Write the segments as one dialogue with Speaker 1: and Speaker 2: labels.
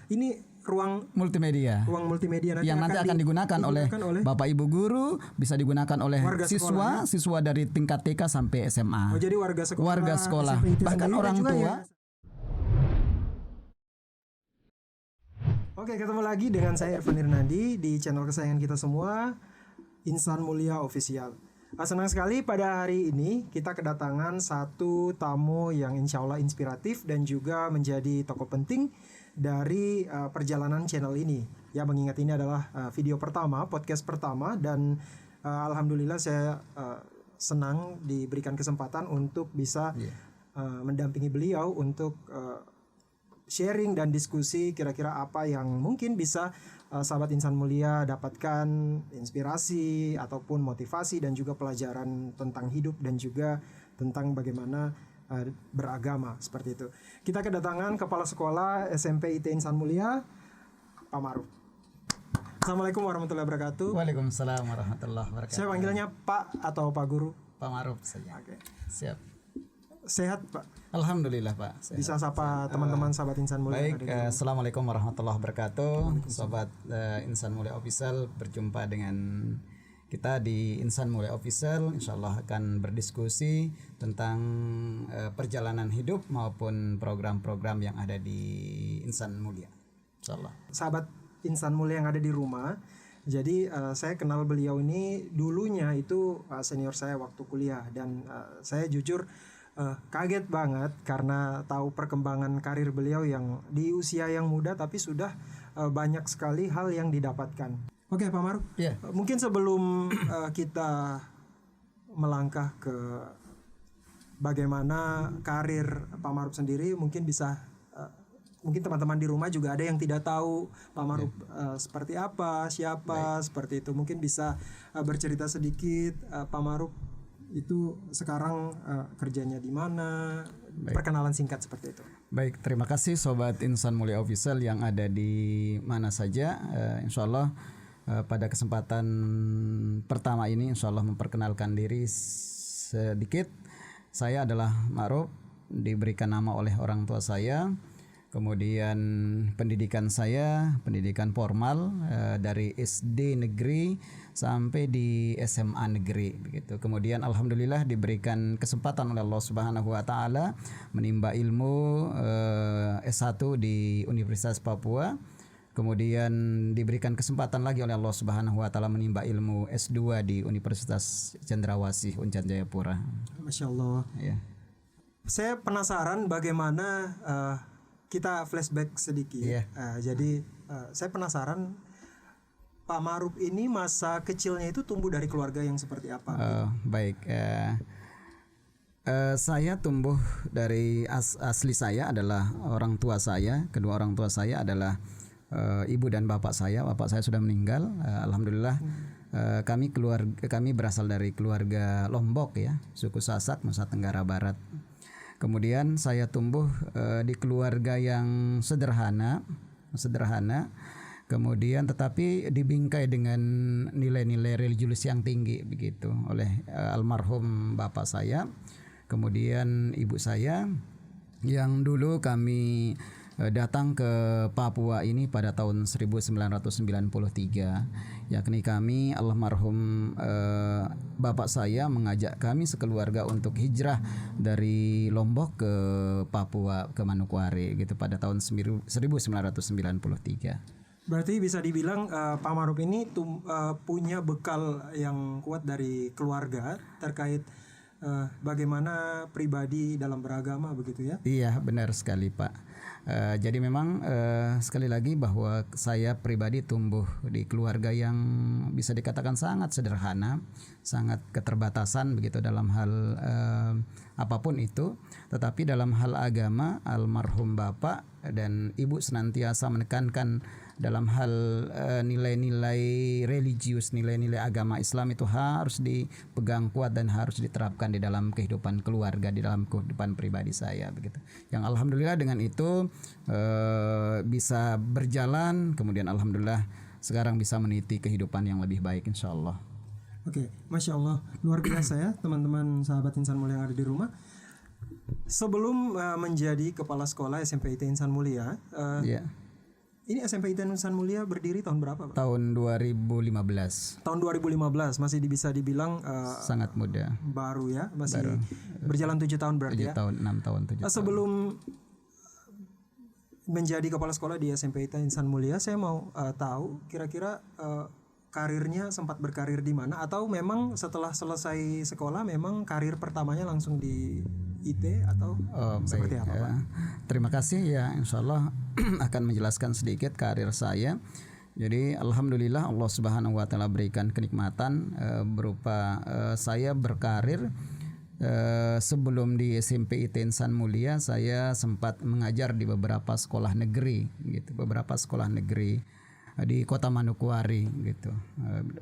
Speaker 1: ini ruang
Speaker 2: multimedia yang nanti akan digunakan oleh Bapak Ibu guru, bisa digunakan oleh siswa dari tingkat TK sampai SMA.
Speaker 1: Oh, jadi warga
Speaker 2: sekolah bahkan orang tua. Ya.
Speaker 1: Oke, ketemu lagi dengan saya Irfan Irnandi di channel kesayangan kita semua, Insan Mulia Official. Senang sekali pada hari ini kita kedatangan satu tamu yang insya Allah inspiratif dan juga menjadi tokoh penting dari perjalanan channel ini. Ya, mengingat ini adalah video pertama, podcast pertama, dan alhamdulillah saya senang diberikan kesempatan untuk bisa mendampingi beliau untuk sharing dan diskusi kira-kira apa yang mungkin bisa sahabat Insan Mulia dapatkan inspirasi ataupun motivasi dan juga pelajaran tentang hidup dan juga tentang bagaimana beragama, seperti itu. Kita kedatangan Kepala Sekolah SMP IT Insan Mulia, Pak Maruf. Assalamualaikum warahmatullahi wabarakatuh.
Speaker 2: Waalaikumsalam warahmatullahi wabarakatuh.
Speaker 1: Saya panggilnya Pak atau Pak Guru?
Speaker 2: Pak Maruf saja.
Speaker 1: Oke.
Speaker 2: Siap.
Speaker 1: Sehat, Pak?
Speaker 2: Alhamdulillah, Pak.
Speaker 1: Sehat. Bisa sapa teman-teman sahabat Insan Mulia.
Speaker 2: Baik, assalamualaikum warahmatullahi wabarakatuh. Sobat Insan Mulia Official, berjumpa dengan kita di Insan Mulia Official. Insyaallah akan berdiskusi tentang perjalanan hidup maupun program-program yang ada di Insan Mulia. Insyaallah.
Speaker 1: Sahabat Insan Mulia yang ada di rumah. Jadi saya kenal beliau ini dulunya itu senior saya waktu kuliah, dan saya jujur kaget banget karena tahu perkembangan karir beliau yang di usia yang muda tapi sudah banyak sekali hal yang didapatkan. Oke, Pak Maruf, mungkin sebelum kita melangkah ke bagaimana karir Pak Maruf sendiri, mungkin bisa mungkin teman-teman di rumah juga ada yang tidak tahu Pak Maruf seperti apa, siapa. Baik. Seperti itu. Mungkin bisa bercerita sedikit Pak Maruf itu sekarang kerjanya di mana. Baik. Perkenalan singkat seperti itu.
Speaker 2: Baik, terima kasih Sobat Insan Mulia Official yang ada di mana saja. Insyaallah pada kesempatan pertama ini insyaallah memperkenalkan diri sedikit. Saya adalah Maruf, diberikan nama oleh orang tua saya. Kemudian pendidikan saya, pendidikan formal dari SD negeri sampai di SMA negeri begitu. Kemudian alhamdulillah diberikan kesempatan oleh Allah Subhanahu wa taala menimba ilmu S1 di Universitas Papua. Kemudian diberikan kesempatan lagi oleh Allah Subhanahu wa taala menimba ilmu S2 di Universitas Cendrawasih Unchan Jayapura.
Speaker 1: Masya Allah. Ya. Saya penasaran bagaimana kita flashback sedikit. Jadi saya penasaran Pak Maruf ini masa kecilnya itu tumbuh dari keluarga yang seperti apa?
Speaker 2: Baik, saya tumbuh dari asli saya adalah orang tua saya. Kedua orang tua saya adalah ibu dan bapak saya. Bapak saya sudah meninggal. Alhamdulillah kami berasal dari keluarga Lombok ya, suku Sasak, Nusa Tenggara Barat. Kemudian saya tumbuh di keluarga yang sederhana, kemudian tetapi dibingkai dengan nilai-nilai religius yang tinggi begitu oleh almarhum bapak saya, kemudian ibu saya, yang dulu kami datang ke Papua ini pada tahun 1993, yakni kami almarhum bapak saya mengajak kami sekeluarga untuk hijrah dari Lombok ke Papua, ke Manokwari gitu pada tahun 1993.
Speaker 1: Berarti bisa dibilang Pak Maruf ini punya bekal yang kuat dari keluarga terkait bagaimana pribadi dalam beragama begitu ya?
Speaker 2: Iya, benar sekali Pak. Jadi memang sekali lagi bahwa saya pribadi tumbuh di keluarga yang bisa dikatakan sangat sederhana, sangat keterbatasan begitu dalam hal apapun itu. Tetapi dalam hal agama, almarhum bapak dan ibu senantiasa menekankan dalam hal nilai-nilai religius, nilai-nilai agama Islam itu harus dipegang kuat dan harus diterapkan di dalam kehidupan keluarga, di dalam kehidupan pribadi saya begitu. Yang alhamdulillah dengan itu bisa berjalan, kemudian alhamdulillah sekarang bisa meniti kehidupan yang lebih baik insyaallah.
Speaker 1: Oke, Masya Allah, luar biasa ya teman-teman sahabat Insan Mulia yang ada di rumah. Sebelum menjadi kepala sekolah SMP IT Insan Mulia, Ini SMP ITN Insan Mulia berdiri tahun berapa, Pak?
Speaker 2: Tahun 2015.
Speaker 1: Tahun 2015, masih bisa dibilang
Speaker 2: Sangat muda.
Speaker 1: baru ya, masih berjalan 7 tahun berarti
Speaker 2: 7
Speaker 1: ya.
Speaker 2: tahun, 6 tahun, 7 tahun.
Speaker 1: Sebelum menjadi kepala sekolah di SMP ITN Insan Mulia, saya mau tahu kira-kira karirnya sempat berkarir di mana, atau memang setelah selesai sekolah memang karir pertamanya langsung di IT atau seperti
Speaker 2: baik,
Speaker 1: apa, Pak?
Speaker 2: Terima kasih ya, insya Allah akan menjelaskan sedikit karir saya. Jadi alhamdulillah Allah Subhanahu wa taala berikan kenikmatan berupa saya berkarir. Sebelum di SMP ITN Insan Mulia, saya sempat mengajar di beberapa sekolah negeri gitu, beberapa sekolah negeri di Kota Manokwari gitu.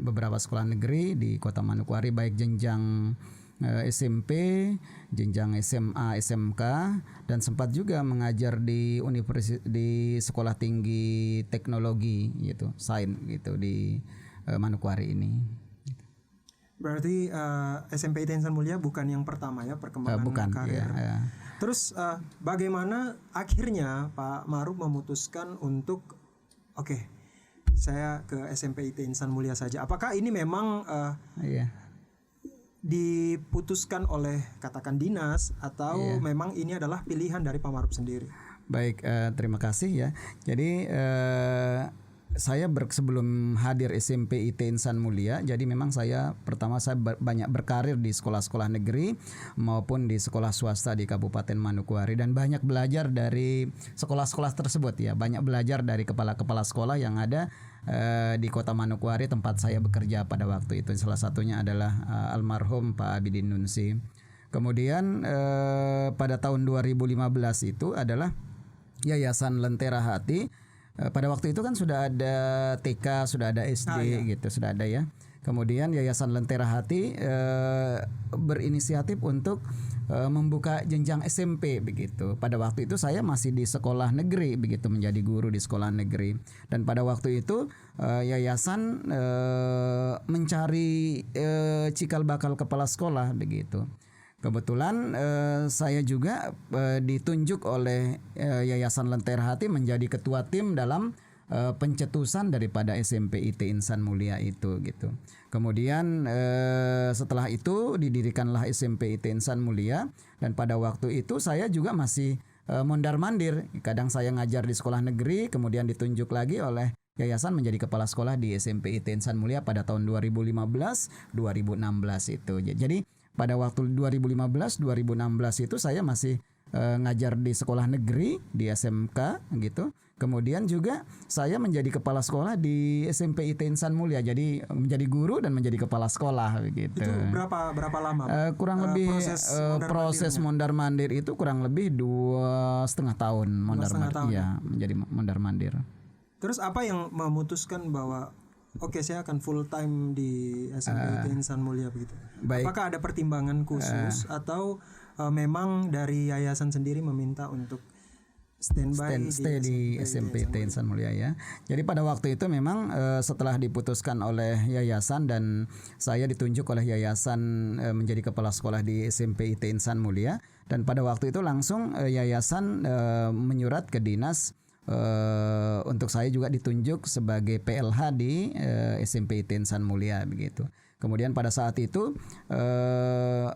Speaker 2: Beberapa sekolah negeri di Kota Manokwari, baik jenjang SMP, jenjang SMA, SMK, dan sempat juga mengajar di di Sekolah Tinggi Teknologi gitu, Sains gitu di Manokwari ini.
Speaker 1: Berarti SMP ITN Insan Mulia bukan yang pertama ya perkembangan
Speaker 2: Bukan,
Speaker 1: karir.
Speaker 2: ya.
Speaker 1: Terus bagaimana akhirnya Pak Maruf memutuskan untuk oke, saya ke SMP ITN Insan Mulia saja. Apakah ini memang
Speaker 2: Iya.
Speaker 1: diputuskan oleh katakan dinas, atau memang ini adalah pilihan dari Pak Maruf sendiri?
Speaker 2: Baik, terima kasih ya. Jadi saya sebelum hadir SMP ITN Insan Mulia, jadi memang saya pertama banyak berkarir di sekolah-sekolah negeri maupun di sekolah swasta di Kabupaten Manokwari, dan banyak belajar dari sekolah-sekolah tersebut ya, banyak belajar dari kepala-kepala sekolah yang ada di Kota Manokwari tempat saya bekerja pada waktu itu. Salah satunya adalah almarhum Pak Abidin Nunsi. Kemudian pada tahun 2015 itu adalah Yayasan Lentera Hati. Pada waktu itu kan sudah ada TK, sudah ada SD gitu, sudah ada ya. Kemudian Yayasan Lentera Hati berinisiatif untuk membuka jenjang SMP begitu. Pada waktu itu saya masih di sekolah negeri begitu, menjadi guru di sekolah negeri. Dan pada waktu itu yayasan mencari cikal bakal kepala sekolah begitu. Kebetulan saya juga ditunjuk oleh Yayasan Lentera Hati menjadi ketua tim dalam pencetusan daripada SMP ITN Insan Mulia itu gitu. Kemudian setelah itu didirikanlah SMP ITN Insan Mulia, dan pada waktu itu saya juga masih mondar-mandir. Kadang saya ngajar di sekolah negeri, kemudian ditunjuk lagi oleh yayasan menjadi kepala sekolah di SMP ITN Insan Mulia pada tahun 2015-2016 itu. Jadi pada waktu 2015-2016 itu saya masih ngajar di sekolah negeri di SMK gitu. Kemudian juga saya menjadi kepala sekolah di SMP ITN Insan Mulia. Jadi menjadi guru dan menjadi kepala sekolah begitu.
Speaker 1: Itu berapa lama?
Speaker 2: Kurang lebih proses mondar-mandir itu kurang lebih 2,5 tahun mondar-mandir. Iya, menjadi mondar-mandir.
Speaker 1: Terus apa yang memutuskan bahwa oke, saya akan full time di SMP ITN Insan Mulia begitu?
Speaker 2: Baik.
Speaker 1: Apakah ada pertimbangan khusus atau memang dari yayasan sendiri meminta untuk stay
Speaker 2: di SMP ITN Insan Mulia ya. Jadi pada waktu itu memang setelah diputuskan oleh yayasan dan saya ditunjuk oleh yayasan menjadi kepala sekolah di SMP ITN Insan Mulia, dan pada waktu itu langsung yayasan menyurat ke dinas untuk saya juga ditunjuk sebagai PLH di SMP ITN Insan Mulia begitu. Kemudian pada saat itu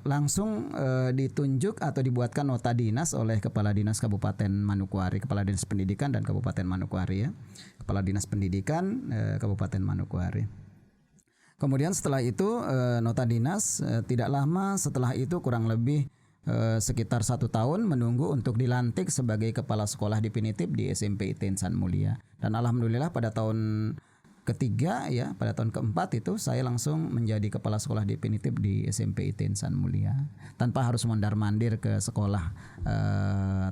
Speaker 2: langsung ditunjuk atau dibuatkan nota dinas oleh Kepala Dinas Kabupaten Manokwari, Kepala Dinas Pendidikan dan Kabupaten Manokwari ya, Kepala Dinas Pendidikan Kabupaten Manokwari. Kemudian setelah itu nota dinas, tidak lama setelah itu kurang lebih sekitar 1 tahun menunggu untuk dilantik sebagai kepala sekolah definitif di SMP ITN Insan Mulia. Dan alhamdulillah pada tahun ketiga ya, pada tahun keempat itu saya langsung menjadi kepala sekolah definitif di SMP ITN Insan Mulia tanpa harus mondar-mandir ke sekolah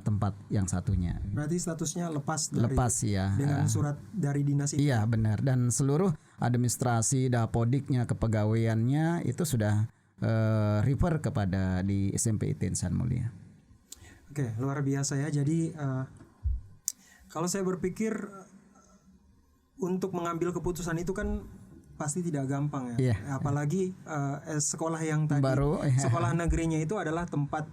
Speaker 2: tempat yang satunya.
Speaker 1: Berarti statusnya lepas
Speaker 2: ya
Speaker 1: dengan surat dari dinas itu.
Speaker 2: Iya benar, dan seluruh administrasi dapodiknya, kepegawaiannya itu sudah refer kepada di SMP ITN Insan Mulia.
Speaker 1: Oke, luar biasa ya. Jadi kalau saya berpikir untuk mengambil keputusan itu kan pasti tidak gampang ya.
Speaker 2: Iya.
Speaker 1: Apalagi sekolah yang tadi
Speaker 2: Baru,
Speaker 1: sekolah negerinya itu adalah tempat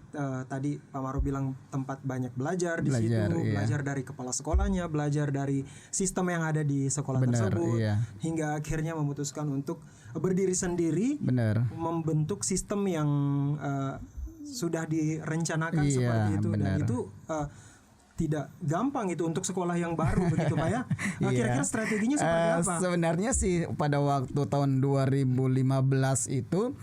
Speaker 1: tadi Pak Maru bilang tempat banyak belajar di situ,
Speaker 2: Belajar, iya.
Speaker 1: belajar dari kepala sekolahnya, belajar dari sistem yang ada di sekolah
Speaker 2: Benar,
Speaker 1: tersebut,
Speaker 2: iya.
Speaker 1: hingga akhirnya memutuskan untuk berdiri sendiri,
Speaker 2: Benar.
Speaker 1: membentuk sistem yang sudah direncanakan
Speaker 2: Iya,
Speaker 1: seperti itu, dan
Speaker 2: benar.
Speaker 1: itu tidak gampang itu untuk sekolah yang baru begitu Pak ya. Kira-kira strateginya seperti apa?
Speaker 2: Sebenarnya sih pada waktu tahun 2015 itu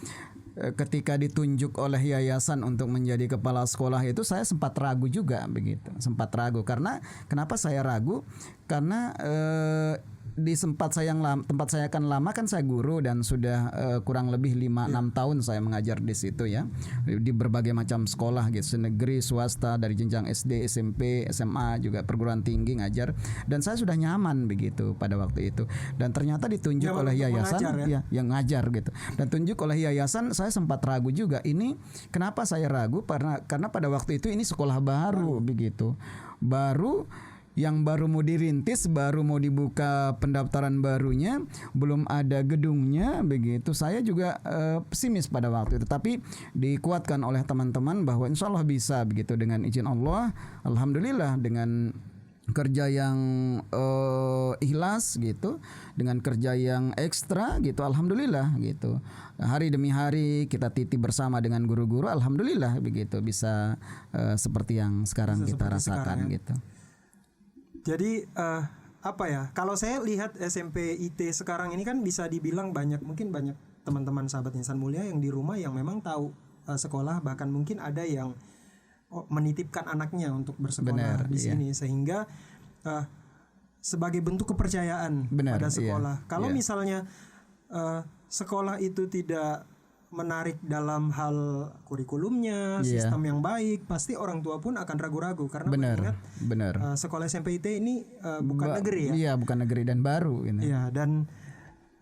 Speaker 2: ketika ditunjuk oleh yayasan untuk menjadi kepala sekolah itu saya sempat ragu juga begitu. Sempat ragu karena kenapa saya ragu? Karena di tempat saya kan lama kan saya guru dan sudah kurang lebih 5-6 tahun saya mengajar di situ ya, di berbagai macam sekolah gitu, negeri, swasta, dari jenjang SD, SMP, SMA, juga perguruan tinggi ngajar, dan saya sudah nyaman begitu pada waktu itu. Dan ternyata ditunjuk
Speaker 1: Nyaman
Speaker 2: oleh
Speaker 1: untuk
Speaker 2: yayasan
Speaker 1: mengajar, ya?
Speaker 2: yang ngajar gitu, dan tunjuk oleh yayasan, saya sempat ragu juga. Ini kenapa saya ragu? Karena pada waktu itu ini sekolah baru begitu, yang baru mau dirintis, baru mau dibuka pendaftaran barunya, belum ada gedungnya begitu. Saya juga pesimis pada waktu itu, tapi dikuatkan oleh teman-teman bahwa insya Allah bisa begitu, dengan izin Allah. Alhamdulillah dengan kerja yang ikhlas gitu, dengan kerja yang ekstra gitu, alhamdulillah gitu. Hari demi hari kita titip bersama dengan guru-guru, alhamdulillah begitu bisa seperti yang sekarang
Speaker 1: Bisa
Speaker 2: kita
Speaker 1: seperti
Speaker 2: rasakan
Speaker 1: sekarang, ya.
Speaker 2: gitu.
Speaker 1: Jadi apa ya? Kalau saya lihat SMP IT sekarang ini kan bisa dibilang mungkin banyak teman-teman sahabat insan mulia yang di rumah yang memang tahu sekolah, bahkan mungkin ada yang menitipkan anaknya untuk bersekolah di sini, sehingga sebagai bentuk kepercayaan pada sekolah. Kalau misalnya sekolah itu tidak menarik dalam hal kurikulumnya, sistem yang baik, pasti orang tua pun akan ragu-ragu karena mengingat sekolah SMP IT ini bukan negeri ya.
Speaker 2: Iya, bukan negeri dan baru ini.
Speaker 1: Iya, dan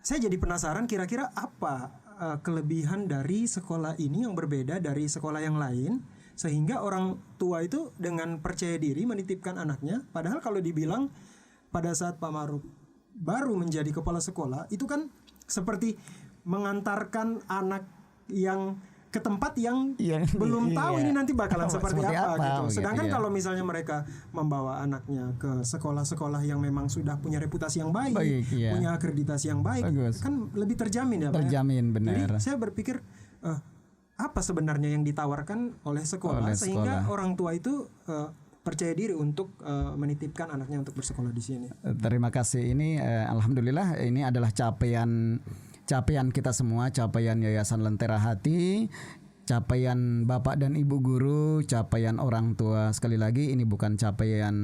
Speaker 1: saya jadi penasaran kira-kira apa kelebihan dari sekolah ini yang berbeda dari sekolah yang lain, sehingga orang tua itu dengan percaya diri menitipkan anaknya. Padahal kalau dibilang pada saat Pak Maruf baru menjadi kepala sekolah, itu kan seperti mengantarkan anak yang ke tempat yang belum tahu ini nanti bakalan seperti apa gitu. Sedangkan kalau misalnya mereka membawa anaknya ke sekolah-sekolah yang memang sudah punya reputasi yang baik, punya akreditasi yang baik, kan lebih terjamin ya Pak.
Speaker 2: Terjamin, benar.
Speaker 1: Jadi saya berpikir apa sebenarnya yang ditawarkan oleh sekolah sehingga orang tua itu percaya diri untuk menitipkan anaknya untuk bersekolah di sini.
Speaker 2: Terima kasih. Ini alhamdulillah ini adalah capaian kita semua, capaian Yayasan Lentera Hati, capaian Bapak dan Ibu guru, capaian orang tua. Sekali lagi ini bukan capaian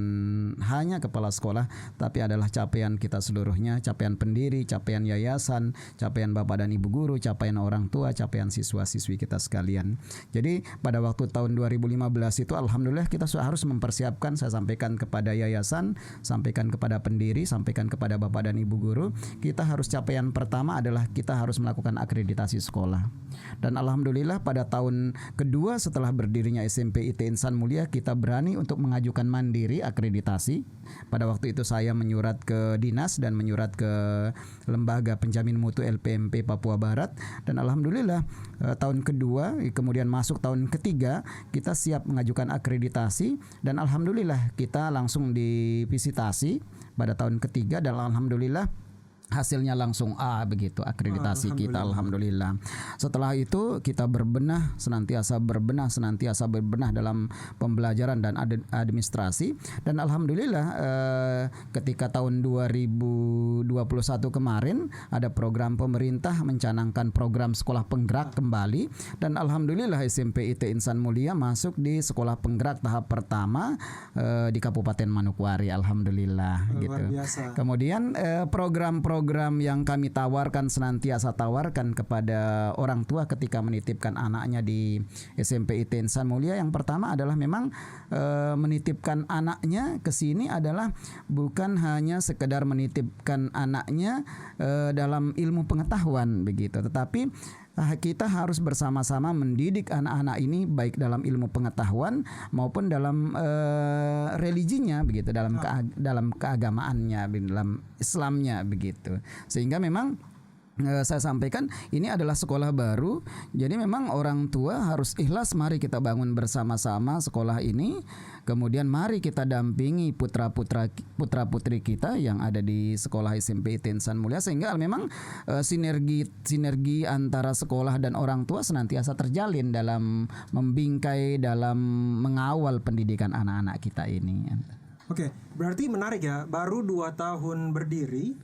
Speaker 2: hanya kepala sekolah, tapi adalah capaian kita seluruhnya, capaian pendiri, capaian yayasan, capaian Bapak dan Ibu guru, capaian orang tua, capaian siswa-siswi kita sekalian. Jadi pada waktu tahun 2015 itu alhamdulillah kita harus mempersiapkan, saya sampaikan kepada yayasan, sampaikan kepada pendiri, sampaikan kepada Bapak dan Ibu guru, kita harus capaian pertama adalah kita harus melakukan akreditasi sekolah. Dan alhamdulillah pada tahun kedua setelah berdirinya SMP IT Insan Mulia, kita berani untuk mengajukan mandiri akreditasi. Pada waktu itu saya menyurat ke dinas dan menyurat ke lembaga penjamin mutu LPMP Papua Barat, dan alhamdulillah tahun kedua kemudian masuk tahun ketiga kita siap mengajukan akreditasi, dan alhamdulillah kita langsung divisitasi pada tahun ketiga, dan alhamdulillah hasilnya langsung A begitu akreditasi kita, alhamdulillah. Setelah itu kita senantiasa berbenah dalam pembelajaran dan administrasi, dan alhamdulillah ketika tahun 2021 kemarin ada program pemerintah mencanangkan program sekolah penggerak kembali, dan alhamdulillah SMP IT Insan Mulia masuk di sekolah penggerak tahap pertama di Kabupaten Manokwari, alhamdulillah gitu. Kemudian program yang kami senantiasa tawarkan kepada orang tua ketika menitipkan anaknya di SMP IT Insan Mulia, yang pertama adalah memang menitipkan anaknya ke sini adalah bukan hanya sekedar menitipkan anaknya dalam ilmu pengetahuan begitu, tetapi kita harus bersama-sama mendidik anak-anak ini baik dalam ilmu pengetahuan maupun dalam religinya begitu, dalam keagamaannya, dalam Islamnya begitu. Sehingga memang saya sampaikan ini adalah sekolah baru, jadi memang orang tua harus ikhlas. Mari kita bangun bersama-sama sekolah ini, kemudian mari kita dampingi putra-putri kita yang ada di sekolah SMP IT Insan Mulia, sehingga memang sinergi antara sekolah dan orang tua senantiasa terjalin dalam membingkai, dalam mengawal pendidikan anak-anak kita ini.
Speaker 1: Oke, berarti menarik ya, baru 2 tahun berdiri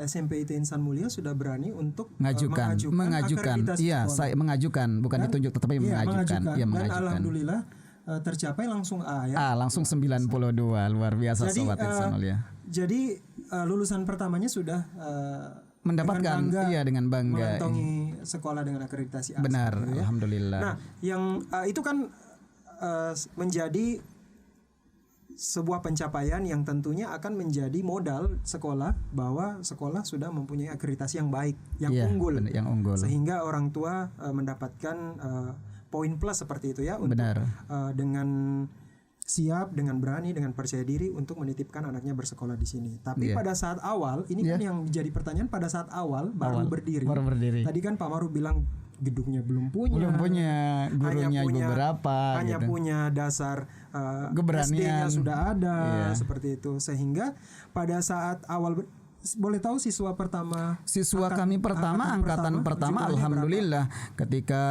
Speaker 1: SMP IT Insan Mulia sudah berani untuk mengajukan
Speaker 2: iya,
Speaker 1: sekolah.
Speaker 2: saya mengajukan, bukan ditunjuk tetapi mengajukan. Iya,
Speaker 1: Dan alhamdulillah tercapai langsung A ya.
Speaker 2: Langsung 92, luar biasa.
Speaker 1: Jadi,
Speaker 2: Sobat Insan Mulia.
Speaker 1: Jadi lulusan pertamanya sudah
Speaker 2: mendapatkan dengan bangga
Speaker 1: mengantongi sekolah dengan akreditasi A.
Speaker 2: Benar,
Speaker 1: gitu ya.
Speaker 2: alhamdulillah.
Speaker 1: Nah, yang itu kan menjadi sebuah pencapaian yang tentunya akan menjadi modal sekolah, bahwa sekolah sudah mempunyai akreditasi yang baik, yang unggul, sehingga orang tua mendapatkan poin plus seperti itu ya, untuk dengan siap, dengan berani, dengan percaya diri untuk menitipkan anaknya bersekolah di sini. Tapi pada saat awal ini kan yang menjadi pertanyaan, pada saat awal baru berdiri. Tadi kan Pak Maruf bilang gedungnya belum punya,
Speaker 2: gurunya beberapa,
Speaker 1: hanya punya dasar
Speaker 2: keberanian,
Speaker 1: SD-nya sudah ada, seperti itu. Sehingga pada saat awal boleh tahu siswa kami pertama
Speaker 2: angkatan pertama alhamdulillah berapa? Ketika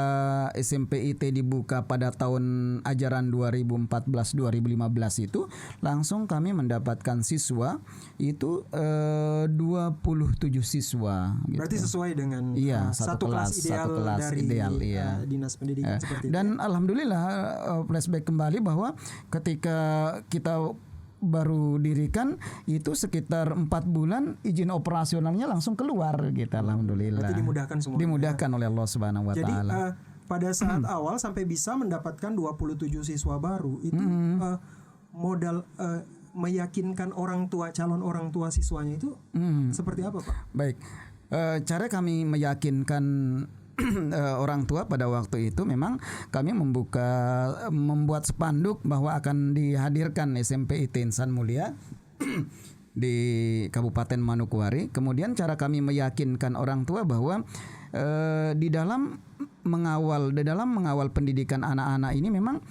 Speaker 2: SMP IT dibuka pada tahun ajaran 2014-2015 itu langsung kami mendapatkan siswa itu 27 siswa gitu.
Speaker 1: Berarti sesuai dengan
Speaker 2: satu kelas ideal dari
Speaker 1: dinas pendidikan seperti itu.
Speaker 2: Dan alhamdulillah flashback kembali bahwa ketika kita baru dirikan itu sekitar 4 bulan izin operasionalnya langsung keluar gitu, alhamdulillah.
Speaker 1: Berarti dimudahkan semua.
Speaker 2: Dimudahkan oleh Allah Subhanahu wa taala.
Speaker 1: Jadi pada saat awal sampai bisa mendapatkan 27 siswa baru itu modal meyakinkan calon orang tua siswanya itu seperti apa, Pak?
Speaker 2: Baik. Cara kami meyakinkan orang tua pada waktu itu memang kami membuat spanduk bahwa akan dihadirkan SMP IT Insan Mulia di Kabupaten Manokwari. Kemudian cara kami meyakinkan orang tua bahwa di dalam mengawal pendidikan anak-anak ini memang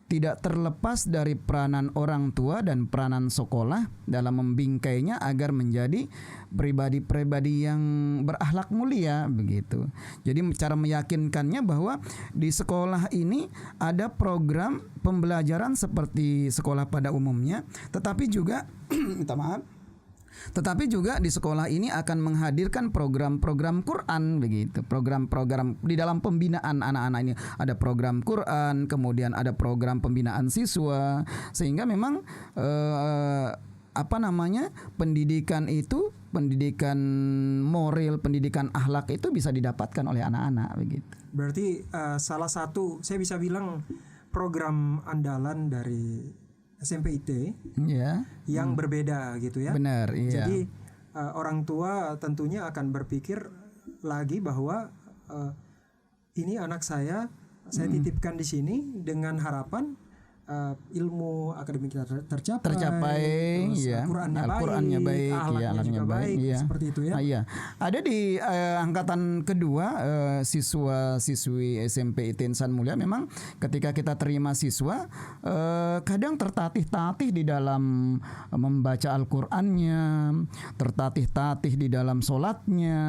Speaker 2: tidak terlepas dari peranan orang tua dan peranan sekolah dalam membingkainya agar menjadi pribadi-pribadi yang berakhlak mulia begitu. Jadi cara meyakinkannya bahwa di sekolah ini ada program pembelajaran seperti sekolah pada umumnya, tetapi juga tetapi juga di sekolah ini akan menghadirkan program-program Quran begitu. Program-program di dalam pembinaan anak-anak ini ada program Quran, kemudian ada program pembinaan siswa, sehingga memang pendidikan itu, pendidikan moral, pendidikan akhlak itu bisa didapatkan oleh anak-anak begitu.
Speaker 1: Berarti salah satu saya bisa bilang program andalan dari SMP IT yang berbeda gitu ya.
Speaker 2: Benar, iya.
Speaker 1: Jadi orang tua tentunya akan berpikir lagi bahwa ini anak saya titipkan di sini dengan harapan ilmu akademik kita tercapai, Al-Qur'annya baik, akhlaknya baik, seperti itu ya.
Speaker 2: Ada di angkatan kedua siswa-siswi SMP IT Insan Mulia memang ketika kita terima siswa kadang tertatih-tatih di dalam membaca Al-Qur'annya, tertatih-tatih di dalam sholatnya,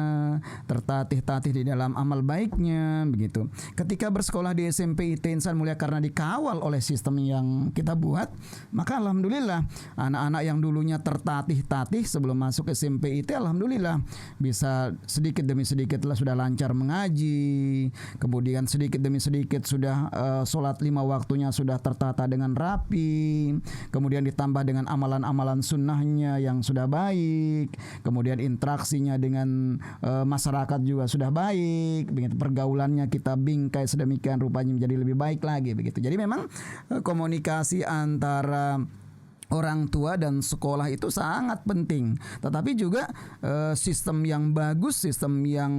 Speaker 2: tertatih-tatih di dalam amal baiknya begitu. Ketika bersekolah di SMP IT Insan Mulia karena dikawal oleh sistem yang kita buat, maka alhamdulillah anak-anak yang dulunya tertatih-tatih sebelum masuk SMP IT alhamdulillah bisa sedikit demi sedikit sudah lancar mengaji, kemudian sedikit demi sedikit sudah sholat 5 waktunya sudah tertata dengan rapi, kemudian ditambah dengan amalan-amalan sunnahnya yang sudah baik, kemudian interaksinya dengan masyarakat juga sudah baik begitu, pergaulannya kita bingkai sedemikian rupanya menjadi lebih baik lagi begitu. Jadi memang komunikasi antara orang tua dan sekolah itu sangat penting. Tetapi juga sistem yang bagus, sistem yang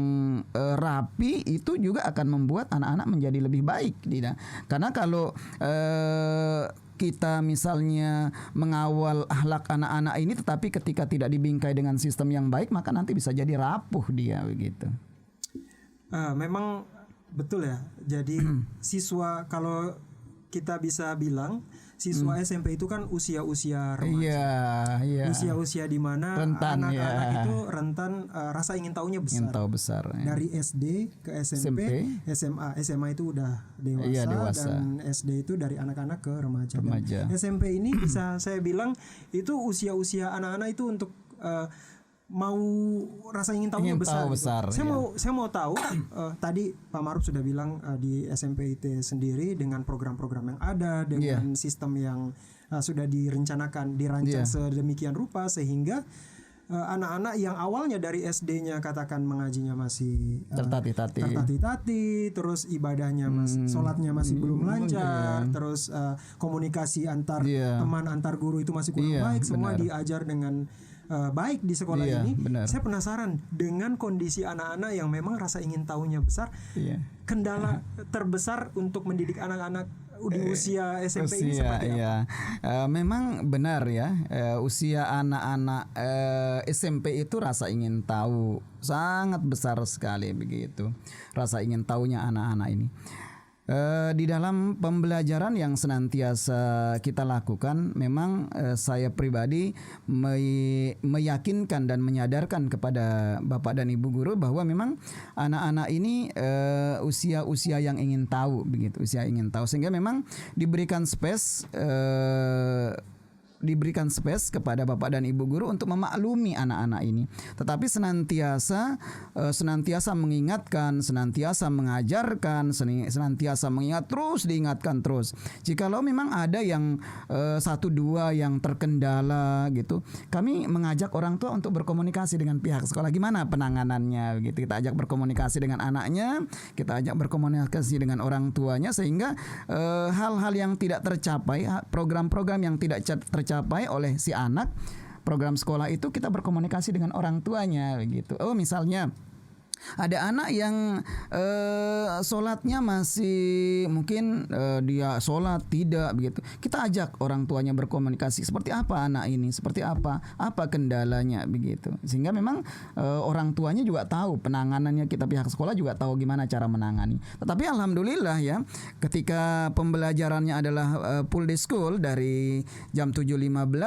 Speaker 2: rapi itu juga akan membuat anak-anak menjadi lebih baik. Karena kalau kita misalnya mengawal akhlak anak-anak ini, tetapi ketika tidak dibingkai dengan sistem yang baik, maka nanti bisa jadi rapuh dia begitu.
Speaker 1: Memang betul ya. Jadi siswa, kalau kita bisa bilang siswa SMP itu kan usia-usia remaja.
Speaker 2: Iya.
Speaker 1: Usia-usia di mana
Speaker 2: Rentan,
Speaker 1: anak-anak
Speaker 2: ya.
Speaker 1: itu rentan, rasa ingin tahunya besar.
Speaker 2: Ingin tahu besar. Ya.
Speaker 1: Dari SD ke SMP, SMA itu udah dewasa,
Speaker 2: Iya, dewasa.
Speaker 1: dan SD itu dari anak-anak ke remaja.
Speaker 2: Remaja.
Speaker 1: Dan SMP ini bisa saya bilang itu usia-usia anak-anak itu untuk mau rasa ingin tahunya
Speaker 2: Ingin
Speaker 1: besar.
Speaker 2: tahu
Speaker 1: gitu.
Speaker 2: besar,
Speaker 1: Saya
Speaker 2: iya.
Speaker 1: mau tahu tadi Pak Maruf sudah bilang di SMP IT sendiri dengan program-program yang ada, dengan sistem yang sudah dirancang
Speaker 2: Iya.
Speaker 1: sedemikian rupa sehingga anak-anak yang awalnya dari SD-nya katakan mengajinya masih tertati-tati, terus ibadahnya sholatnya masih belum lancar, terus komunikasi antar teman, antar guru itu masih kurang baik, semua diajar dengan baik di sekolah ini.
Speaker 2: Benar.
Speaker 1: Saya penasaran dengan kondisi anak-anak yang memang rasa ingin tahunya besar. Kendala terbesar untuk mendidik anak-anak di usia SMP ini seperti apa?
Speaker 2: Memang benar ya, usia anak-anak SMP itu rasa ingin tahu sangat besar sekali begitu. Rasa ingin tahunya anak-anak ini. Di dalam pembelajaran yang senantiasa kita lakukan, memang saya pribadi meyakinkan dan menyadarkan kepada Bapak dan Ibu guru bahwa memang anak-anak ini usia-usia yang ingin tahu begitu, usia ingin tahu, sehingga memang diberikan space kepada Bapak dan Ibu guru untuk memaklumi anak-anak ini. Tetapi senantiasa mengingatkan, senantiasa mengajarkan, senantiasa diingatkan terus. Jikalau memang ada yang satu dua yang terkendala gitu, kami mengajak orang tua untuk berkomunikasi dengan pihak sekolah, gimana penanganannya gitu. Kita ajak berkomunikasi dengan anaknya, kita ajak berkomunikasi dengan orang tuanya, sehingga hal-hal yang tidak tercapai, program-program yang tidak tercapai oleh si anak, program sekolah itu kita berkomunikasi dengan orang tuanya begitu. Oh, misalnya ada anak yang sholatnya masih mungkin dia sholat tidak begitu. Kita ajak orang tuanya berkomunikasi, seperti apa anak ini, seperti apa kendalanya begitu. Sehingga memang orang tuanya juga tahu penanganannya, kita pihak sekolah juga tahu gimana cara menangani. Tetapi alhamdulillah ya, ketika pembelajarannya adalah full day school dari jam 7.15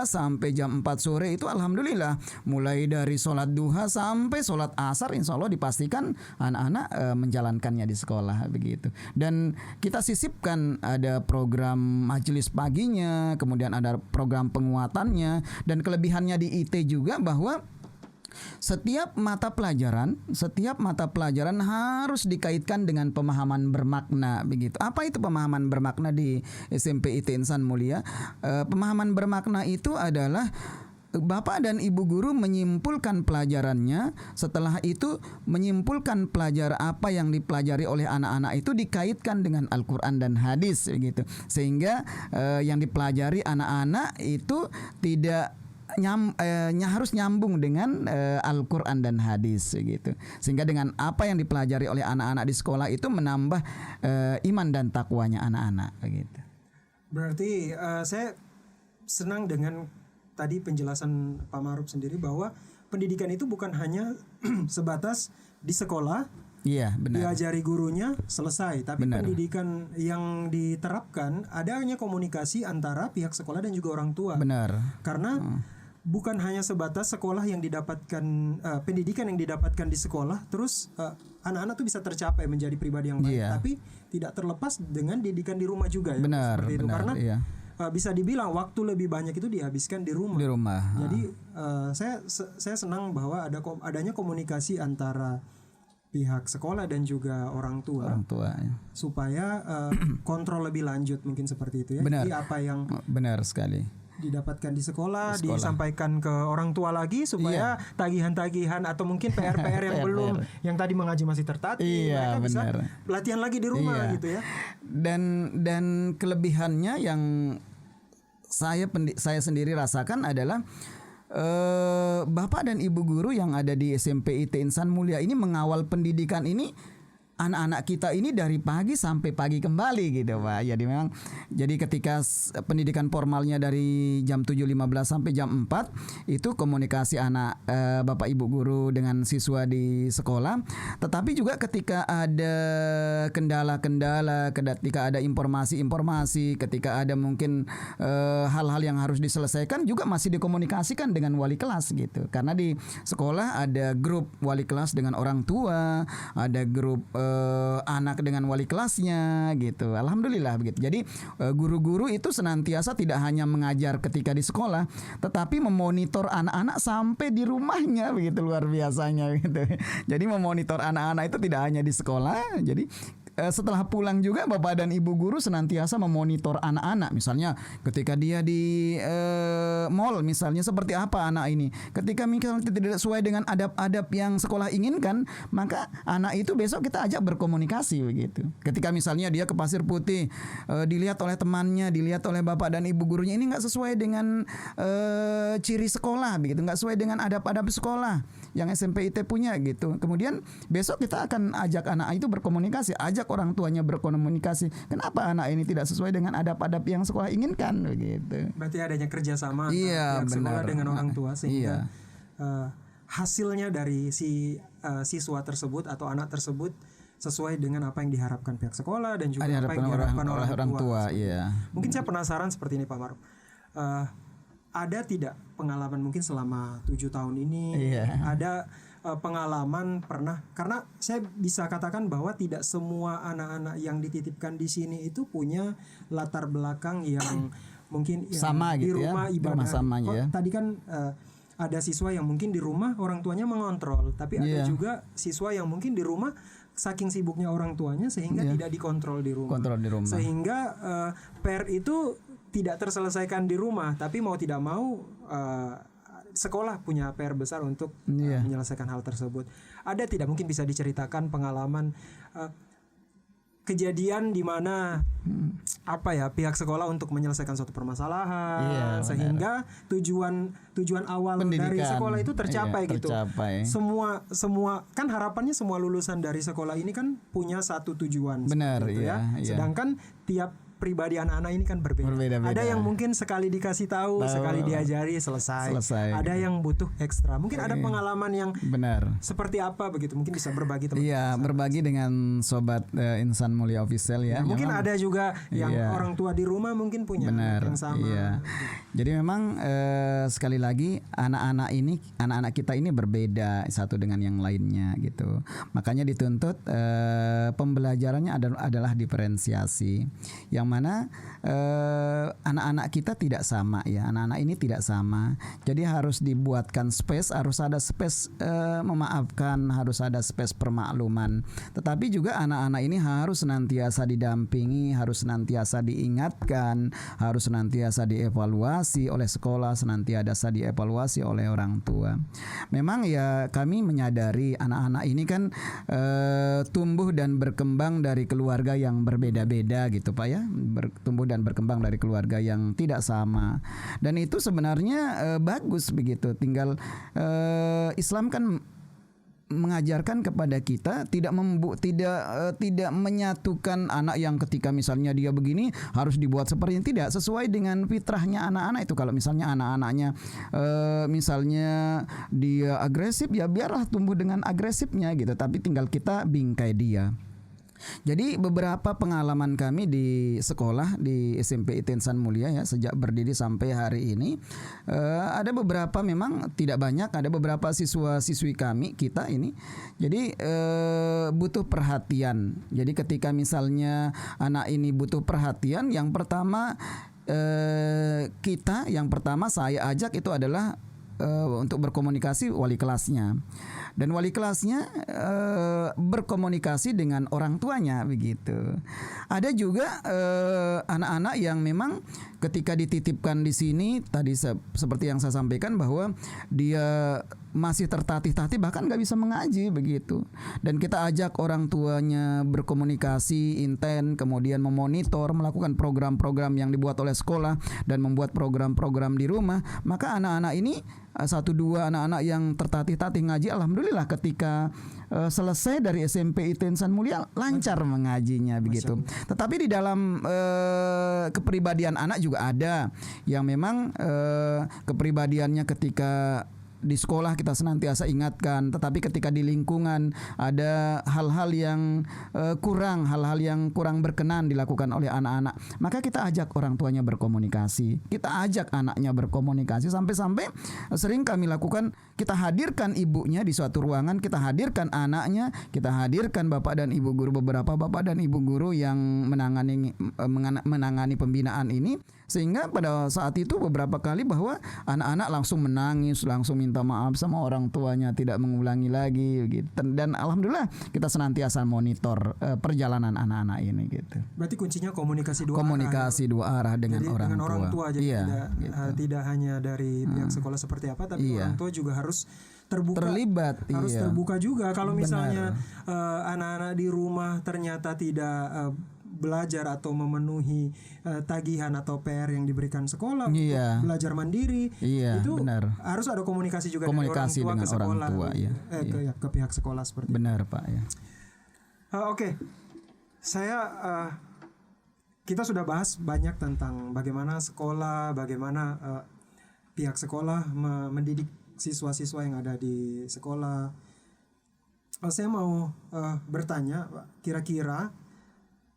Speaker 2: sampai jam 4 sore itu alhamdulillah, mulai dari sholat duha sampai sholat asar insya Allah dipastikan anak-anak menjalankannya di sekolah begitu. Dan kita sisipkan ada program majelis paginya, kemudian ada program penguatannya, dan kelebihannya di IT juga bahwa setiap mata pelajaran harus dikaitkan dengan pemahaman bermakna begitu. Apa itu pemahaman bermakna di SMP IT Insan Mulia? Pemahaman bermakna itu adalah Bapak dan Ibu guru menyimpulkan pelajarannya, setelah itu menyimpulkan pelajaran apa yang dipelajari oleh anak-anak itu dikaitkan dengan Al-Quran dan hadis begitu. Sehingga yang dipelajari anak-anak itu tidak harus nyambung dengan Al-Quran dan hadis gitu. Sehingga dengan apa yang dipelajari oleh anak-anak di sekolah itu menambah iman dan takwanya anak-anak begitu.
Speaker 1: Berarti saya senang dengan tadi penjelasan Pak Maruf sendiri bahwa pendidikan itu bukan hanya sebatas di sekolah,
Speaker 2: benar,
Speaker 1: diajari gurunya selesai, tapi pendidikan yang diterapkan adanya komunikasi antara pihak sekolah dan juga orang tua.
Speaker 2: Benar.
Speaker 1: Karena bukan hanya sebatas sekolah yang didapatkan, pendidikan yang didapatkan di sekolah terus anak-anak tuh bisa tercapai menjadi pribadi yang baik, tapi tidak terlepas dengan didikan di rumah juga ya.
Speaker 2: Benar,
Speaker 1: seperti itu.
Speaker 2: benar,
Speaker 1: karena bisa dibilang waktu lebih banyak itu dihabiskan di rumah. Jadi saya senang bahwa adanya komunikasi antara pihak sekolah dan juga orang tua
Speaker 2: ya.
Speaker 1: Supaya kontrol lebih lanjut mungkin seperti itu ya.
Speaker 2: Benar.
Speaker 1: Jadi apa yang
Speaker 2: benar sekali
Speaker 1: didapatkan di sekolah disampaikan ke orang tua lagi supaya tagihan-tagihan atau mungkin PR-PR yang belum, yang tadi mengaji masih tertati, mereka bisa latihan lagi di rumah gitu ya.
Speaker 2: Dan kelebihannya yang saya sendiri rasakan adalah Bapak dan Ibu guru yang ada di SMP IT Insan Mulia ini mengawal pendidikan ini anak-anak kita ini dari pagi sampai pagi kembali gitu Pak. Jadi memang ketika pendidikan formalnya dari jam 7.15 sampai jam 4 itu komunikasi anak Bapak Ibu guru dengan siswa di sekolah. Tetapi juga ketika ada kendala-kendala, ketika ada informasi-informasi, ketika ada mungkin hal-hal yang harus diselesaikan juga masih dikomunikasikan dengan wali kelas gitu. Karena di sekolah ada grup wali kelas dengan orang tua, ada grup anak dengan wali kelasnya gitu. Alhamdulillah begitu. Jadi guru-guru itu senantiasa tidak hanya mengajar ketika di sekolah, tetapi memonitor anak-anak sampai di rumahnya, begitu luar biasanya gitu. Jadi memonitor anak-anak itu tidak hanya di sekolah. Jadi setelah pulang juga Bapak dan Ibu guru senantiasa memonitor anak-anak. Misalnya ketika dia di mall misalnya seperti apa anak ini. Ketika misalnya tidak sesuai dengan adab-adab yang sekolah inginkan, maka anak itu besok kita ajak berkomunikasi begitu. Ketika misalnya dia ke Pasir Putih, dilihat oleh temannya, dilihat oleh Bapak dan Ibu gurunya, ini nggak sesuai dengan ciri sekolah begitu, nggak sesuai dengan adab-adab sekolah yang SMPIT punya gitu. Kemudian besok kita akan ajak anak itu berkomunikasi, ajak orang tuanya berkomunikasi. Kenapa anak ini tidak sesuai dengan adab-adab yang sekolah inginkan begitu.
Speaker 1: Berarti adanya kerjasama
Speaker 2: antara
Speaker 1: pihak sekolah dengan orang tua sehingga hasilnya dari siswa tersebut atau anak tersebut sesuai dengan apa yang diharapkan pihak sekolah dan juga apa yang diharapkan oleh orang tua. Iya. Mungkin saya penasaran seperti ini Pak Maruf. Ada tidak pengalaman mungkin selama 7 tahun ini ada pengalaman pernah, karena saya bisa katakan bahwa tidak semua anak-anak yang dititipkan di sini itu punya latar belakang yang mungkin
Speaker 2: sama
Speaker 1: di
Speaker 2: gitu
Speaker 1: rumah
Speaker 2: ya,
Speaker 1: ibadah.
Speaker 2: ya.
Speaker 1: Tadi kan ada siswa yang mungkin di rumah orang tuanya mengontrol, tapi ada juga siswa yang mungkin di rumah saking sibuknya orang tuanya sehingga tidak dikontrol di rumah. Sehingga PR itu tidak terselesaikan di rumah, tapi mau tidak mau sekolah punya PR besar untuk menyelesaikan hal tersebut. Ada tidak mungkin bisa diceritakan pengalaman kejadian di mana pihak sekolah untuk menyelesaikan suatu permasalahan sehingga tujuan awal dari sekolah itu tercapai gitu. Semua kan harapannya semua lulusan dari sekolah ini kan punya satu tujuan.
Speaker 2: Benar
Speaker 1: gitu Sedangkan tiap pribadi anak-anak ini kan berbeda. Ada yang mungkin sekali dikasih tahu, sekali diajari selesai. Ada yang butuh ekstra. Mungkin ada pengalaman yang seperti apa begitu. Mungkin bisa berbagi teman-teman.
Speaker 2: Iya, berbagi dengan sobat Insan Mulia Official ya.
Speaker 1: Mungkin ada juga yang orang tua di rumah mungkin punya yang sama.
Speaker 2: Iya. Jadi memang sekali lagi anak-anak kita ini berbeda satu dengan yang lainnya gitu. Makanya dituntut pembelajarannya adalah diferensiasi. Yang mana anak-anak kita tidak sama ya, anak-anak ini tidak sama. Jadi harus dibuatkan space, harus ada space memaafkan, harus ada space permakluman. Tetapi juga anak-anak ini harus senantiasa didampingi, harus senantiasa diingatkan, harus senantiasa dievaluasi oleh sekolah, senantiasa dievaluasi oleh orang tua. Memang ya kami menyadari anak-anak ini kan tumbuh dan berkembang dari keluarga yang berbeda-beda gitu Pak ya. Bertumbuh dan berkembang dari keluarga yang tidak sama, dan itu sebenarnya bagus begitu. Tinggal Islam kan mengajarkan kepada kita tidak menyatukan anak yang ketika misalnya dia begini harus dibuat seperti ini, tidak sesuai dengan fitrahnya anak-anak itu. Kalau misalnya anak-anaknya misalnya dia agresif, ya biarlah tumbuh dengan agresifnya gitu, tapi tinggal kita bingkai dia. Jadi beberapa pengalaman kami di sekolah di SMP Insan Mulia ya sejak berdiri sampai hari ini, ada beberapa, memang tidak banyak, ada beberapa siswa-siswi kita ini jadi butuh perhatian. Jadi ketika misalnya anak ini butuh perhatian, yang pertama saya ajak itu adalah untuk berkomunikasi wali kelasnya. Dan wali kelasnya berkomunikasi dengan orang tuanya begitu. Ada juga anak-anak yang memang ketika dititipkan di sini tadi seperti yang saya sampaikan bahwa dia masih tertatih-tatih, bahkan nggak bisa mengaji begitu. Dan kita ajak orang tuanya berkomunikasi intens, kemudian memonitor, melakukan program-program yang dibuat oleh sekolah dan membuat program-program di rumah. Maka anak-anak ini satu dua anak-anak yang tertatih-tatih ngaji, alhamdulillah ketika selesai dari SMP IT Insan Mulia lancar mengajinya begitu. Tetapi di dalam kepribadian anak juga ada yang memang kepribadiannya ketika di sekolah kita senantiasa ingatkan, tetapi ketika di lingkungan ada hal-hal yang hal-hal yang kurang berkenan dilakukan oleh anak-anak, maka kita ajak orang tuanya berkomunikasi, kita ajak anaknya berkomunikasi, sampai-sampai sering kami lakukan, kita hadirkan ibunya di suatu ruangan, kita hadirkan anaknya, kita hadirkan bapak dan ibu guru, beberapa bapak dan ibu guru yang menangani pembinaan ini, sehingga pada saat itu beberapa kali bahwa anak-anak langsung menangis, langsung minta maaf sama orang tuanya, tidak mengulangi lagi gitu. Dan alhamdulillah kita senantiasa monitor perjalanan anak-anak ini gitu.
Speaker 1: Berarti kuncinya komunikasi dua
Speaker 2: arah dengan
Speaker 1: jadi
Speaker 2: orang
Speaker 1: dengan
Speaker 2: tua.
Speaker 1: Orang tua jadi
Speaker 2: iya,
Speaker 1: tidak hanya dari pihak sekolah seperti apa, tapi orang tua juga harus terlibat, harus terbuka juga. Kalau misalnya anak-anak di rumah ternyata tidak belajar atau memenuhi tagihan atau PR yang diberikan sekolah untuk belajar mandiri, itu
Speaker 2: benar.
Speaker 1: Harus ada komunikasi juga
Speaker 2: komunikasi
Speaker 1: dari orang tua
Speaker 2: dengan
Speaker 1: ke sekolah,
Speaker 2: orang tua,
Speaker 1: ke pihak sekolah seperti
Speaker 2: benar itu. Pak ya.
Speaker 1: Oke. Saya kita sudah bahas banyak tentang bagaimana sekolah, bagaimana pihak sekolah mendidik siswa-siswa yang ada di sekolah. Saya mau bertanya, kira-kira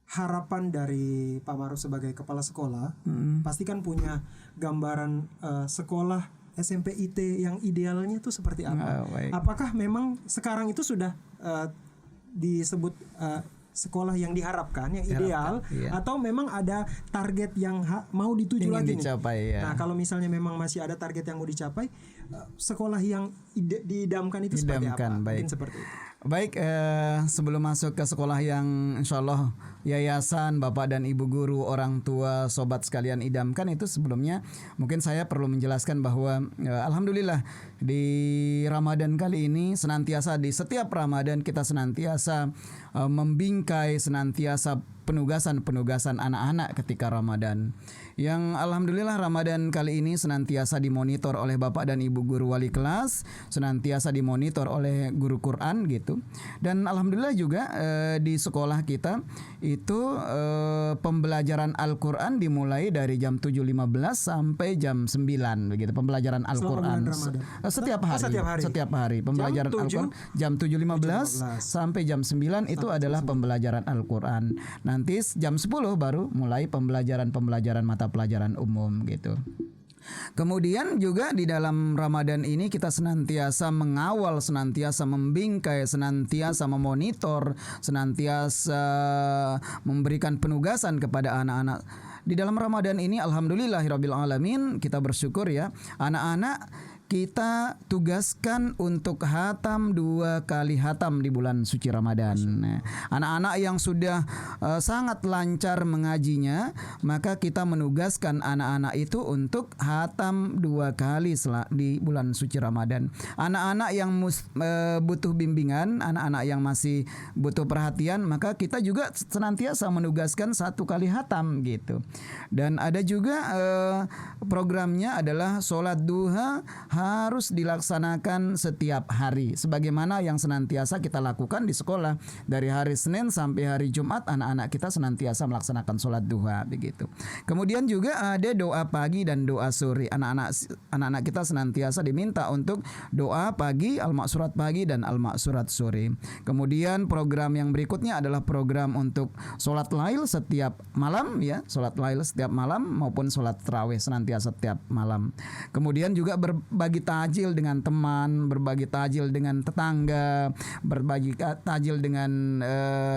Speaker 1: harapan dari Pak Maruf sebagai kepala sekolah, pasti kan punya gambaran sekolah SMP IT yang idealnya itu seperti apa? Apakah memang sekarang itu sudah disebut sekolah yang diharapkan, yang ideal, atau memang ada target yang mau dituju lagi
Speaker 2: dicapai,
Speaker 1: nih? Nah, kalau misalnya memang masih ada target yang mau dicapai, sekolah yang diidamkan itu seperti apa? Mungkin seperti itu.
Speaker 2: Baik, sebelum masuk ke sekolah yang insya Allah yayasan, bapak dan ibu guru, orang tua, sobat sekalian idamkan, itu sebelumnya mungkin saya perlu menjelaskan bahwa alhamdulillah di Ramadan kali ini senantiasa, di setiap Ramadan kita senantiasa membingkai, senantiasa penugasan anak-anak ketika Ramadan. Yang alhamdulillah Ramadan kali ini senantiasa dimonitor oleh bapak dan ibu guru wali kelas, senantiasa dimonitor oleh guru Quran gitu. Dan alhamdulillah juga di sekolah kita itu pembelajaran Al-Qur'an dimulai dari jam 7.15 sampai jam 9 begitu, pembelajaran Al-Qur'an setiap hari pembelajaran Al-Qur'an jam 7.15 sampai jam 9 itu adalah pembelajaran Al-Qur'an. Nanti jam 10 baru mulai pembelajaran mata pelajaran umum gitu. Kemudian juga di dalam Ramadan ini kita senantiasa mengawal, senantiasa membingkai, senantiasa memonitor, senantiasa memberikan penugasan kepada anak-anak. Di dalam Ramadan ini alhamdulillahirabbil alamin, kita bersyukur ya, anak-anak kita tugaskan untuk hatam 2 kali hatam di bulan suci Ramadan. Anak-anak yang sudah sangat lancar mengajinya, maka kita menugaskan anak-anak itu untuk hatam 2 kali di bulan suci Ramadan. Anak-anak yang butuh bimbingan, anak-anak yang masih butuh perhatian, maka kita juga senantiasa menugaskan 1 kali hatam gitu. Dan ada juga programnya adalah sholat duha harus dilaksanakan setiap hari, sebagaimana yang senantiasa kita lakukan di sekolah. Dari hari Senin sampai hari Jumat anak-anak kita senantiasa melaksanakan sholat duha begitu. Kemudian juga ada doa pagi dan doa sore. Anak-anak kita senantiasa diminta untuk doa pagi, al-maksurat pagi dan al-maksurat sore. Kemudian program yang berikutnya adalah program untuk sholat lail setiap malam ya, sholat lail setiap malam maupun sholat tarawih senantiasa setiap malam. Kemudian juga berbagi tajil dengan teman, berbagi tajil dengan tetangga, berbagi tajil dengan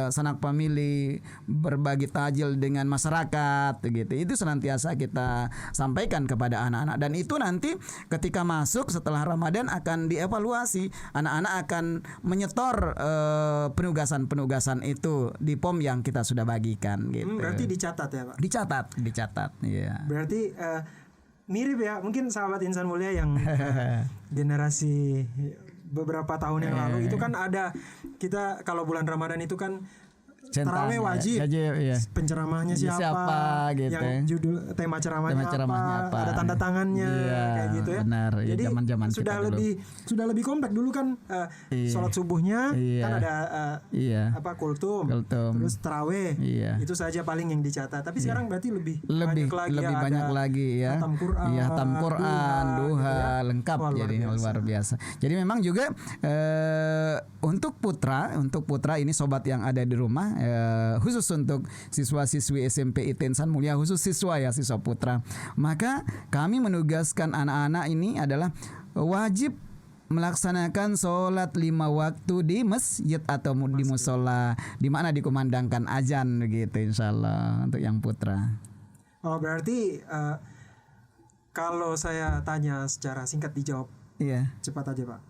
Speaker 2: sanak famili, berbagi tajil dengan masyarakat gitu. Itu senantiasa kita sampaikan kepada anak-anak, dan itu nanti ketika masuk setelah Ramadan akan dievaluasi. Anak-anak akan menyetor penugasan itu di POM yang kita sudah bagikan gitu.
Speaker 1: Berarti dicatat ya, Pak?
Speaker 2: Dicatat ya.
Speaker 1: Berarti mirip ya, mungkin sahabat Insan Mulia yang generasi beberapa tahun yang lalu itu kan ada, kita kalau bulan Ramadan itu kan Tarawih wajib.
Speaker 2: Iya.
Speaker 1: Penceramahnya siapa,
Speaker 2: gitu.
Speaker 1: yang judul tema ceramahnya apa, ada tanda tangannya, kayak gitu ya.
Speaker 2: Benar.
Speaker 1: Jadi
Speaker 2: zaman-zaman
Speaker 1: sudah lebih komplek dulu kan. Sholat subuhnya kan ada kultum, terus tarawih. Itu saja paling yang dicatat. Tapi sekarang berarti lebih banyak lagi ya.
Speaker 2: Hatam Quran, duha,
Speaker 1: gitu
Speaker 2: lengkap. Jadi luar biasa. Jadi memang juga untuk putra ini sobat yang ada di rumah, khusus untuk siswa-siswi SMP IT Insan Mulia, khusus siswa putra, maka kami menugaskan anak-anak ini adalah wajib melaksanakan sholat 5 waktu di masjid atau di musola, di mana dikumandangkan azan begitu, insyaallah untuk yang putra.
Speaker 1: Oh, berarti kalau saya tanya secara singkat dijawab.
Speaker 2: Iya.
Speaker 1: Cepat aja, Pak.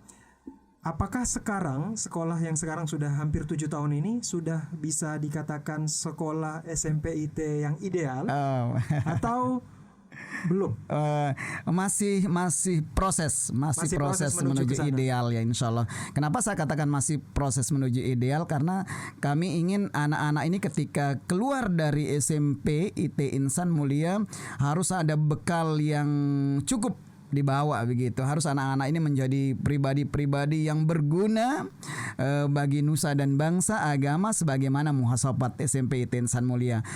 Speaker 1: Apakah sekarang sekolah yang sekarang sudah hampir 7 tahun ini sudah bisa dikatakan sekolah SMP IT yang ideal atau belum?
Speaker 2: Masih proses menuju ideal ya, insyaallah. Kenapa saya katakan masih proses menuju ideal? Karena kami ingin anak-anak ini ketika keluar dari SMP IT Insan Mulia harus ada bekal yang cukup dibawa begitu. Harus anak-anak ini menjadi pribadi-pribadi yang berguna bagi nusa dan bangsa, agama, sebagaimana muhasabat SMP IT Insan Mulia.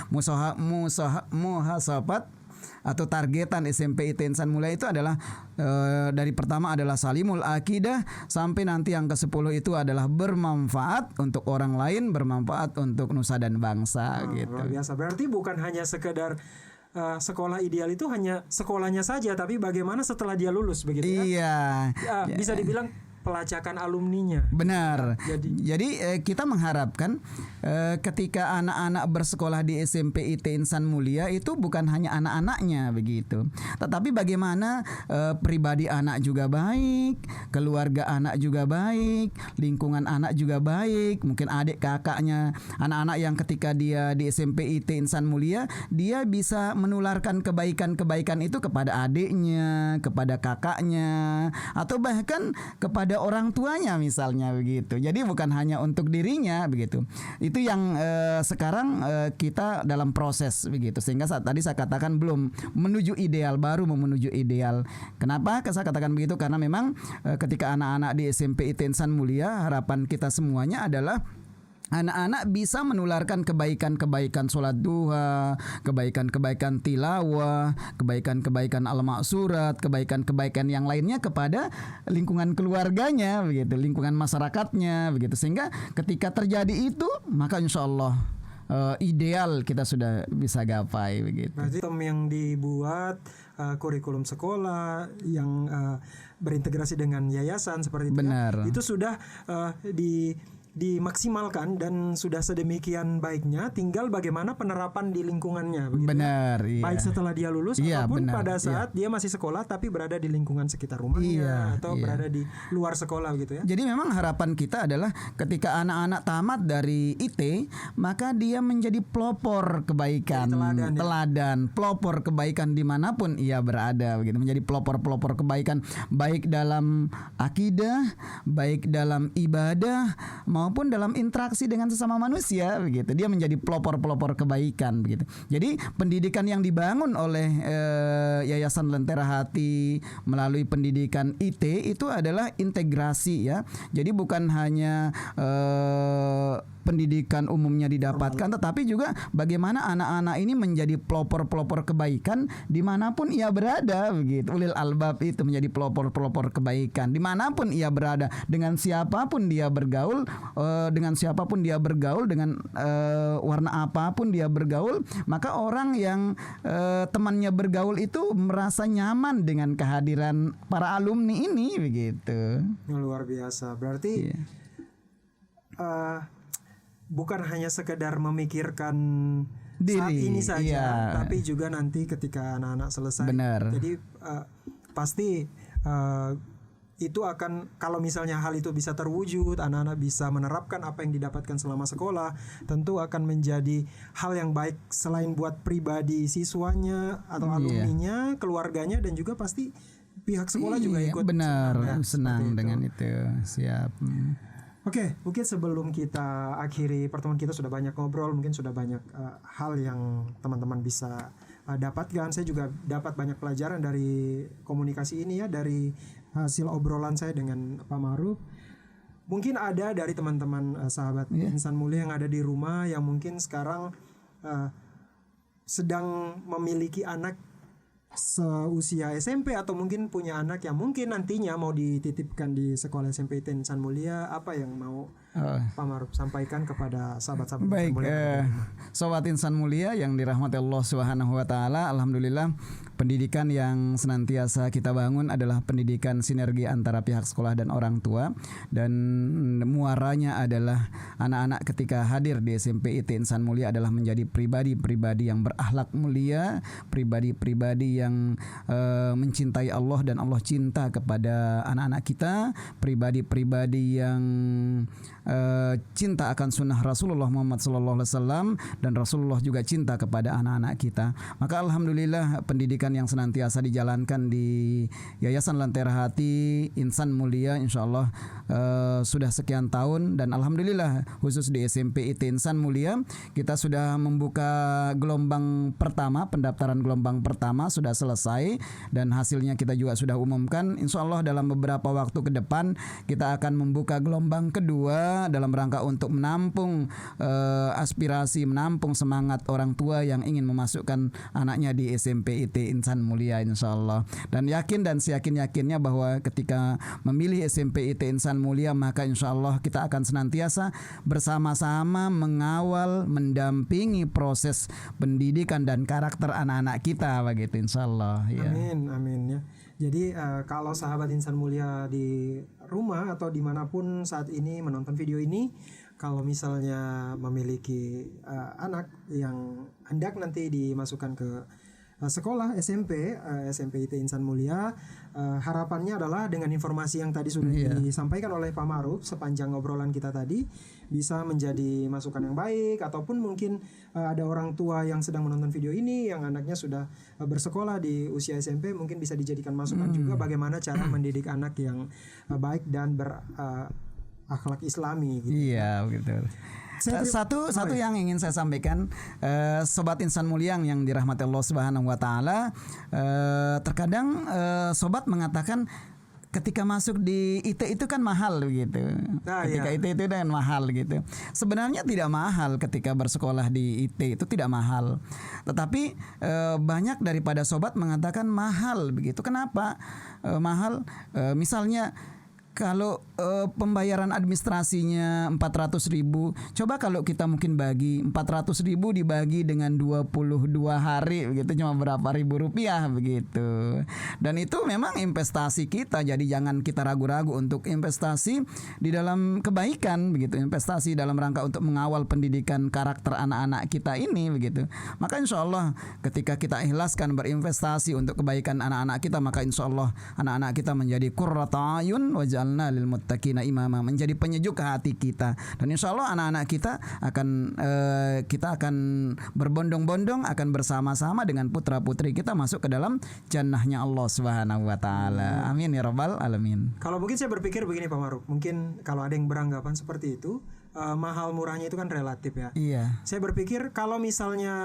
Speaker 2: Muhasabat atau targetan SMP IT Insan Mulia itu adalah dari pertama adalah salimul akidah, sampai nanti yang ke-10 itu adalah bermanfaat untuk orang lain, bermanfaat untuk nusa dan bangsa gitu.
Speaker 1: Luar biasa. Berarti bukan hanya sekedar sekolah ideal itu hanya sekolahnya saja, tapi bagaimana setelah dia lulus begitu ya?
Speaker 2: Iya.
Speaker 1: Bisa dibilang pelacakan alumninya.
Speaker 2: Benar. Jadi kita mengharapkan ketika anak-anak bersekolah di SMP IT Insan Mulia itu bukan hanya anak-anaknya begitu, tetapi bagaimana pribadi anak juga baik, keluarga anak juga baik, lingkungan anak juga baik, mungkin adik kakaknya, anak-anak yang ketika dia di SMP IT Insan Mulia, dia bisa menularkan kebaikan-kebaikan itu kepada adiknya, kepada kakaknya, atau bahkan kepada orang tuanya misalnya begitu. Jadi bukan hanya untuk dirinya begitu. Itu yang sekarang kita dalam proses begitu. Sehingga tadi saya katakan belum menuju ideal, baru menuju ideal. Kenapa saya katakan begitu? Karena memang ketika anak-anak di SMP IT Insan Mulia, harapan kita semuanya adalah anak-anak bisa menularkan kebaikan-kebaikan sholat duha, kebaikan-kebaikan tilawah, kebaikan-kebaikan al-maksurat, kebaikan-kebaikan yang lainnya kepada lingkungan keluarganya begitu, lingkungan masyarakatnya begitu. Sehingga ketika terjadi itu, maka insyaallah ideal kita sudah bisa gapai begitu.
Speaker 1: Berarti yang dibuat kurikulum sekolah yang berintegrasi dengan yayasan seperti itu.
Speaker 2: Benar.
Speaker 1: Itu sudah dimaksimalkan dan sudah sedemikian baiknya, tinggal bagaimana penerapan di lingkungannya begitu.
Speaker 2: Benar, iya.
Speaker 1: Baik setelah dia lulus ataupun pada saat dia masih sekolah tapi berada di lingkungan sekitar rumahnya atau berada di luar sekolah gitu ya.
Speaker 2: Jadi memang harapan kita adalah ketika anak-anak tamat dari IT, maka dia menjadi pelopor kebaikan, teladan, pelopor kebaikan dimanapun ia berada begitu, menjadi pelopor kebaikan baik dalam akidah, baik dalam ibadah, maupun dalam interaksi dengan sesama manusia begitu. Dia menjadi pelopor kebaikan begitu. Jadi pendidikan yang dibangun oleh Yayasan Lentera Hati melalui pendidikan IT itu adalah integrasi ya. Jadi bukan hanya pendidikan umumnya didapatkan, tetapi juga bagaimana anak-anak ini menjadi pelopor kebaikan dimanapun ia berada begitu. Ulil albab itu menjadi pelopor kebaikan dimanapun ia berada, dengan siapapun dia bergaul, dengan warna apapun dia bergaul, maka orang yang temannya bergaul itu merasa nyaman dengan kehadiran para alumni ini begitu.
Speaker 1: Luar biasa. Berarti bukan hanya sekedar memikirkan diri saat ini saja, tapi juga nanti ketika anak-anak selesai.
Speaker 2: Benar.
Speaker 1: Jadi pasti itu akan, kalau misalnya hal itu bisa terwujud, anak-anak bisa menerapkan apa yang didapatkan selama sekolah, tentu akan menjadi hal yang baik selain buat pribadi siswanya atau alumninya, keluarganya, dan juga pasti pihak sekolah juga ikut
Speaker 2: senang dengan itu. Siap.
Speaker 1: Oke, mungkin sebelum kita akhiri pertemuan kita sudah banyak ngobrol, mungkin sudah banyak hal yang teman-teman bisa dapatkan. Saya juga dapat banyak pelajaran dari komunikasi ini ya, dari hasil obrolan saya dengan Pak Maruf. Mungkin ada dari teman-teman sahabat Insan Mulia yang ada di rumah yang mungkin sekarang sedang memiliki anak seusia SMP atau mungkin punya anak yang mungkin nantinya mau dititipkan di sekolah SMP IT Insan Mulia. Apa yang mau Pak Maruf sampaikan kepada sahabat-sahabat
Speaker 2: Baik,
Speaker 1: Insan Mulia?
Speaker 2: sobat Insan Mulia yang dirahmati Allah Subhanahu wa taala, alhamdulillah pendidikan yang senantiasa kita bangun adalah pendidikan sinergi antara pihak sekolah dan orang tua, dan muaranya adalah anak-anak ketika hadir di SMP IT Insan Mulia adalah menjadi pribadi-pribadi yang berakhlak mulia, pribadi-pribadi yang mencintai Allah dan Allah cinta kepada anak-anak kita, pribadi-pribadi yang cinta akan sunnah Rasulullah Muhammad SAW, dan Rasulullah juga cinta kepada anak-anak kita. Maka alhamdulillah pendidikan yang senantiasa dijalankan di Yayasan Lentera Hati Insan Mulia insyaallah sudah sekian tahun, dan alhamdulillah khusus di SMP IT Insan Mulia kita sudah membuka gelombang pertama, pendaftaran gelombang pertama sudah selesai dan hasilnya kita juga sudah umumkan. Insyaallah dalam beberapa waktu ke depan kita akan membuka gelombang kedua dalam rangka untuk menampung aspirasi, menampung semangat orang tua yang ingin memasukkan anaknya di SMP IT Insan Mulia insyaallah. Dan yakin dan seyakin-yakinnya bahwa ketika memilih SMP IT Insan Mulia maka insyaallah kita akan senantiasa bersama-sama mengawal, mendampingi proses pendidikan dan karakter anak-anak kita begitu insyaallah ya.
Speaker 1: Amin ya. Jadi kalau sahabat Insan Mulia di rumah atau dimanapun saat ini menonton video ini, kalau misalnya memiliki anak yang hendak nanti dimasukkan ke sekolah SMP IT Insan Mulia, harapannya adalah dengan informasi yang tadi sudah disampaikan oleh Pak Maruf sepanjang obrolan kita tadi bisa menjadi masukan yang baik, ataupun mungkin ada orang tua yang sedang menonton video ini yang anaknya sudah bersekolah di usia SMP, mungkin bisa dijadikan masukan juga bagaimana cara mendidik anak yang baik dan berakhlak Islami gitu.
Speaker 2: Iya begitu. Satu yang ingin saya sampaikan, sobat Insan Mulia yang dirahmati Allah Subhanahu wa taala, terkadang sobat mengatakan ketika masuk di IT itu kan mahal gitu. Ketika IT itu kan mahal gitu. Sebenarnya tidak mahal ketika bersekolah di IT, itu tidak mahal. Tetapi banyak daripada sobat mengatakan mahal begitu. Kenapa mahal? Misalnya kalau pembayaran administrasinya 400.000, coba kalau kita mungkin bagi 400.000 dibagi dengan 22 hari begitu, cuma berapa ribu rupiah begitu. Dan itu memang investasi kita, jadi jangan kita ragu-ragu untuk investasi di dalam kebaikan begitu, investasi dalam rangka untuk mengawal pendidikan karakter anak-anak kita ini begitu. Maka insyaallah ketika kita ikhlaskan berinvestasi untuk kebaikan anak-anak kita, maka insyaallah anak-anak kita menjadi qurrata ayun waj'alna lil muttaqina imama, menjadi penyejuk hati kita. Dan insyaallah anak-anak kita akan berbondong-bondong, akan bersama-sama dengan putra-putri kita masuk ke dalam jannahnya Allah Subhanahu wa taala. Amin ya rabbal alamin.
Speaker 1: Kalau mungkin saya berpikir begini Pak Maruf, mungkin kalau ada yang beranggapan seperti itu, mahal murahnya itu kan relatif ya.
Speaker 2: Iya.
Speaker 1: Saya berpikir kalau misalnya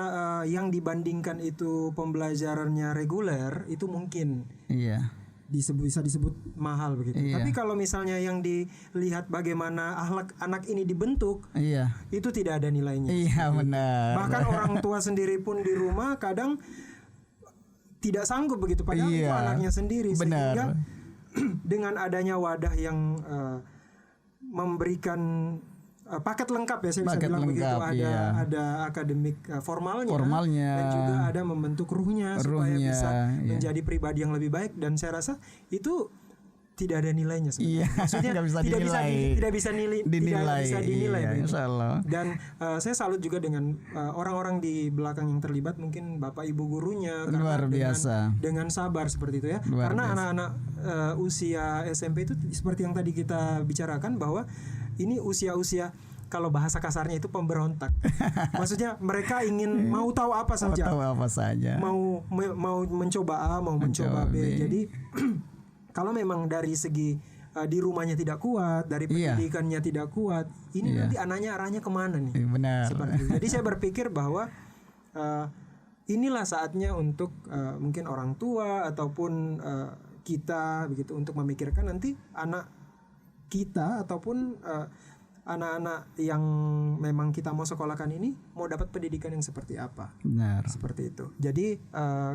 Speaker 1: yang dibandingkan itu pembelajarannya reguler, itu mungkin bisa disebut mahal begitu. Tapi kalau misalnya yang dilihat bagaimana akhlak anak ini dibentuk, itu tidak ada nilainya.
Speaker 2: Iya benar.
Speaker 1: Bahkan orang tua sendiri pun di rumah kadang tidak sanggup begitu, padahal itu anaknya sendiri.
Speaker 2: Benar.
Speaker 1: Sehingga dengan adanya wadah yang memberikan paket lengkap ya, saya bisa bilang begitu, ada akademik formalnya dan juga ada membentuk ruhnya supaya bisa menjadi pribadi yang lebih baik, dan saya rasa itu tidak ada nilainya sebenarnya. Maksudnya tidak bisa dinilai.
Speaker 2: Insyaallah.
Speaker 1: Dan saya salut juga dengan orang-orang di belakang yang terlibat, mungkin bapak ibu gurunya,
Speaker 2: luar biasa
Speaker 1: dengan sabar seperti itu ya. Karena anak-anak usia SMP itu seperti yang tadi kita bicarakan, bahwa ini usia-usia kalau bahasa kasarnya itu pemberontak. Maksudnya mereka ingin mau tahu apa saja. Mau mencoba A, mau mencoba B. Jadi kalau memang dari segi di rumahnya tidak kuat, dari
Speaker 2: Iya.
Speaker 1: pendidikannya tidak kuat, ini
Speaker 2: Iya.
Speaker 1: nanti anaknya arahnya kemana nih?
Speaker 2: Benar.
Speaker 1: Seperti itu. Jadi saya berpikir bahwa inilah saatnya untuk mungkin orang tua ataupun kita begitu untuk memikirkan nanti anak kita ataupun anak-anak yang memang kita mau sekolahkan ini mau dapat pendidikan yang seperti apa.
Speaker 2: Benar.
Speaker 1: Seperti itu. Jadi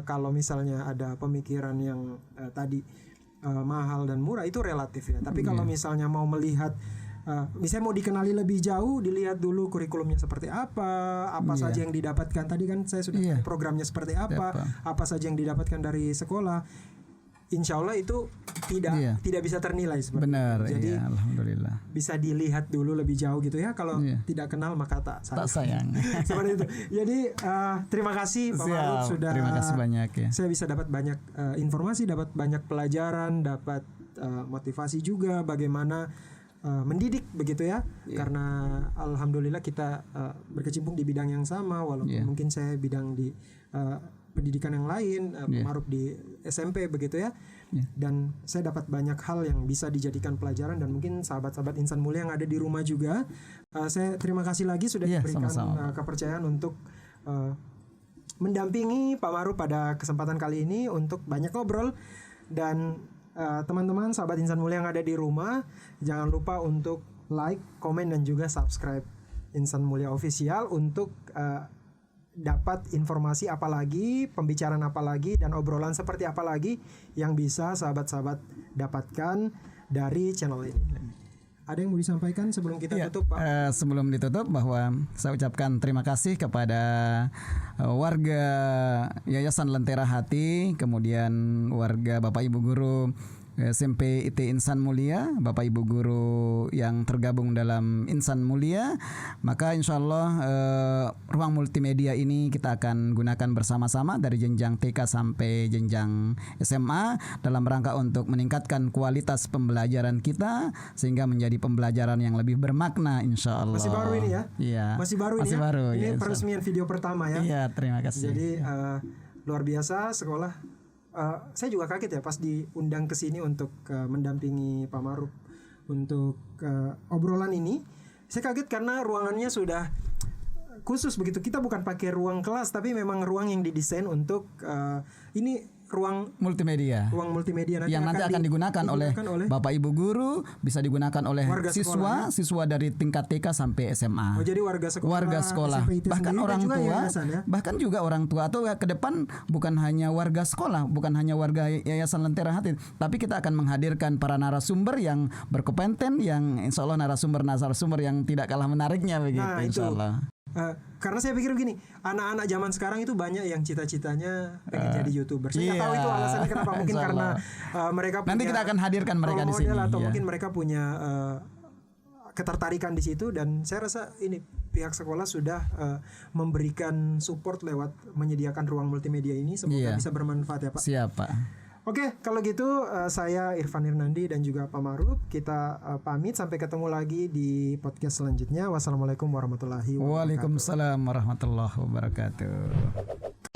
Speaker 1: kalau misalnya ada pemikiran yang tadi mahal dan murah itu relatif ya. Tapi kalau misalnya mau melihat misalnya mau dikenali lebih jauh, dilihat dulu kurikulumnya seperti apa saja yang didapatkan. Tadi kan saya sudah programnya seperti apa saja yang didapatkan dari sekolah. Insya Allah itu tidak bisa ternilai seperti
Speaker 2: Benar.
Speaker 1: itu. Jadi
Speaker 2: Iya, alhamdulillah.
Speaker 1: bisa dilihat dulu lebih jauh gitu ya. Kalau tidak kenal maka tak sayang. Seperti itu. Jadi terima kasih Pak Maruf sudah.
Speaker 2: Terima kasih banyak ya.
Speaker 1: Saya bisa dapat banyak informasi, dapat banyak pelajaran, dapat motivasi juga bagaimana mendidik begitu ya. Karena alhamdulillah kita berkecimpung di bidang yang sama walaupun mungkin saya bidang di pendidikan yang lain, Maruf di SMP begitu ya. Dan saya dapat banyak hal yang bisa dijadikan pelajaran dan mungkin sahabat-sahabat insan mulia yang ada di rumah juga. Saya terima kasih lagi sudah diberikan kepercayaan untuk mendampingi Pak Maruf pada kesempatan kali ini untuk banyak ngobrol. Dan teman-teman sahabat insan mulia yang ada di rumah, jangan lupa untuk like, komen dan juga subscribe Insan Mulia Official untuk dapat informasi apa lagi, pembicaraan apa lagi, dan obrolan seperti apa lagi yang bisa sahabat-sahabat dapatkan dari channel ini. Ada yang mau disampaikan sebelum kita tutup, Pak?
Speaker 2: Sebelum ditutup bahwa saya ucapkan terima kasih kepada warga Yayasan Lentera Hati, kemudian warga Bapak Ibu Guru SMP IT Insan Mulia, Bapak Ibu Guru yang tergabung dalam Insan Mulia. Maka insya Allah ruang multimedia ini kita akan gunakan bersama-sama dari jenjang TK sampai jenjang SMA dalam rangka untuk meningkatkan kualitas pembelajaran kita sehingga menjadi pembelajaran yang lebih bermakna insya Allah.
Speaker 1: Masih baru ini ya?
Speaker 2: Iya.
Speaker 1: Masih baru ini ya?
Speaker 2: Baru,
Speaker 1: ini
Speaker 2: ya,
Speaker 1: peresmian video pertama ya?
Speaker 2: Iya, terima kasih.
Speaker 1: Jadi luar biasa sekolah. Saya juga kaget ya pas diundang ke sini untuk mendampingi Pak Maruf untuk obrolan ini. Saya kaget karena ruangannya sudah khusus begitu. Kita bukan pakai ruang kelas tapi memang ruang yang didesain untuk ini ruang
Speaker 2: multimedia.
Speaker 1: Ruang multimedia
Speaker 2: yang nanti akan digunakan oleh Bapak Ibu Guru, bisa digunakan oleh siswa dari tingkat TK sampai SMA.
Speaker 1: Oh, jadi warga sekolah,
Speaker 2: bahkan orang tua, bahkan juga orang tua atau ke depan bukan hanya warga sekolah, bukan hanya warga Yayasan Lentera Hati, tapi kita akan menghadirkan para narasumber yang berkompeten, yang insya Allah narasumber yang tidak kalah menariknya begitu.
Speaker 1: Nah,
Speaker 2: insya Allah.
Speaker 1: Karena saya pikir begini, anak-anak zaman sekarang itu banyak yang cita-citanya pengen jadi YouTuber. Saya nggak tahu itu alasannya kenapa. Mungkin karena mereka punya
Speaker 2: nanti kita akan hadirkan mereka di sini
Speaker 1: atau mungkin mereka punya ketertarikan di situ. Dan saya rasa ini pihak sekolah sudah memberikan support lewat menyediakan ruang multimedia ini. Semoga bisa bermanfaat ya Pak.
Speaker 2: Siap Pak.
Speaker 1: Oke, kalau gitu saya Irfan Irnandi dan juga Pak Maruf, kita pamit sampai ketemu lagi di podcast selanjutnya. Wassalamualaikum warahmatullahi wabarakatuh.
Speaker 2: Waalaikumsalam warahmatullahi wabarakatuh.